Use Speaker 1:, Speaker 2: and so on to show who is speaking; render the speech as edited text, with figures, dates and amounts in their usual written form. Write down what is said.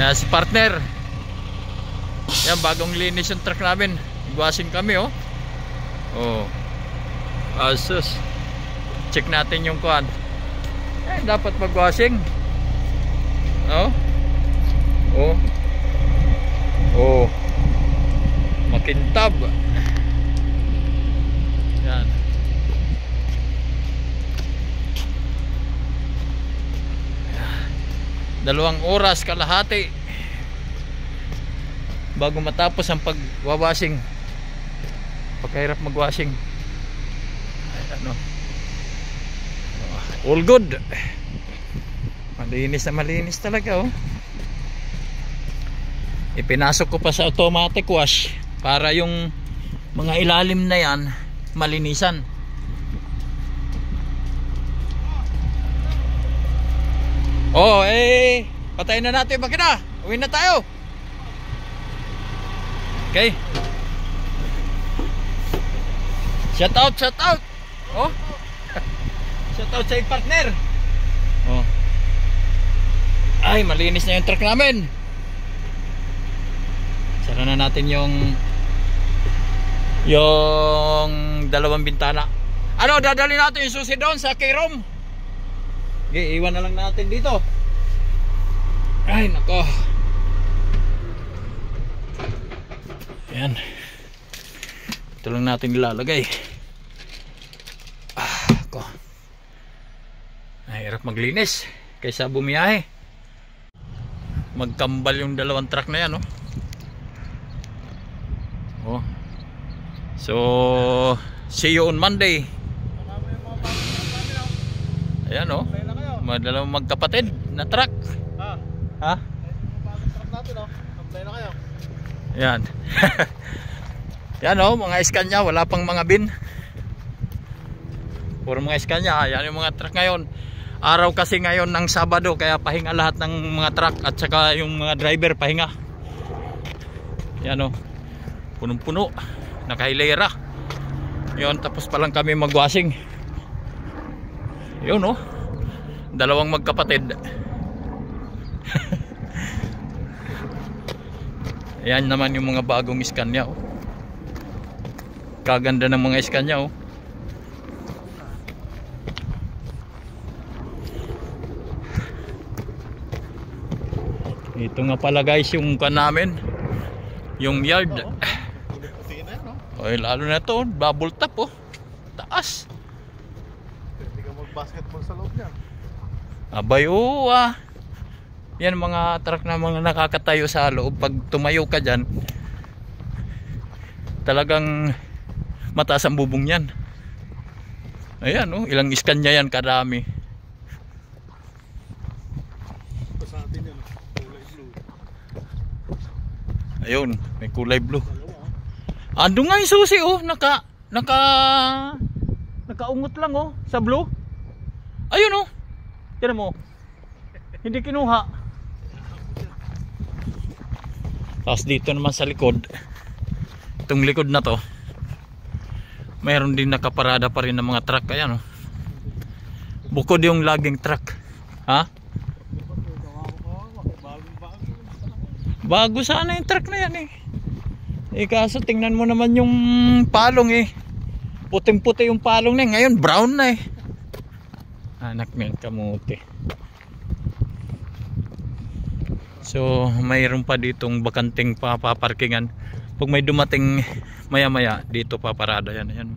Speaker 1: Si partner. Yan, bagong linis yung truck namin. Nagwashing kami, oh. Oh. Asus. Check natin yung kuan. Dapat magwashing. Oh. Oh. Oh. Makintab. Yan. Dalawang oras kalahati bago matapos ang pagwawashing. Pagkahirap magwashing. Ano? All good. Malinis na malinis talaga, oh. Ipinasok ko pa sa automatic wash para yung mga ilalim na yan malinisan. Oh, patayin na natin yung makina. Uwi na tayo. Okay. Shout out, shout out. Oh. Shout out sa partner. Oh. Ay, malinis na yung truck namin. Sara na natin yung dalawang bintana. Ano, dadali natin yung susi doon sa K-Room. Okay, iwan na lang natin dito. Ay, nako. Ayan. Ito lang natin ilalagay. Ako. Ay, hirap maglinis kaysa bumiyahe. Magkambal yung dalawang truck na yan, oh. Oh. So, see you on Monday. Ayan, oh. Dalawang magkapatid na truck. Ha? Yan. Yan, oh, mga Scania, wala pang mga bin. Puro mga Scania. Yan yung mga truck ngayon. Araw kasi ngayon ng Sabado, kaya pahinga lahat ng mga truck at saka yung mga driver pahinga. Yan, oh. Punong-puno. Nakahilera. Yun, tapos pa lang kami magwashing. Yun, oh. Dalawang magkapatid. Ayan naman yung mga bagong Scania, oh. Kaganda ng mga Scania, oh. Ito nga pala guys yung kan namin, yung yard. Oy, lalo na to, bubble top, oh. Taas.
Speaker 2: Hindi ka mag-basketball sa loob niyan.
Speaker 1: Abay, oo, ah. Yan mga truck na mga nakakatayo sa loob. Pag tumayo ka dyan, talagang mataas ang bubong yan. Ayan, oh, ilang Scania yan kadami.
Speaker 2: Sa atin yan, kulay blue.
Speaker 1: Ayun, may kulay blue. Ando nga yung susi, oh. Nakaungot lang, oh, sa blue. Ayun, oh. Tira mo. Hindi kinuha. Tapos dito naman sa likod, itong likod na to, mayroon din nakaparada pa rin ng mga truck. Ayan, oh. Bukod yung laging truck. Ha? Bago sana yung truck na yan, eh. Kaso tingnan mo naman yung palong, eh. Puting-puti yung palong na, ngayon brown na, eh. Anak ng kamuti. So mayroon pa ditong bakanting paparkingan. Pag may dumating maya maya dito paparada yan. Ayan.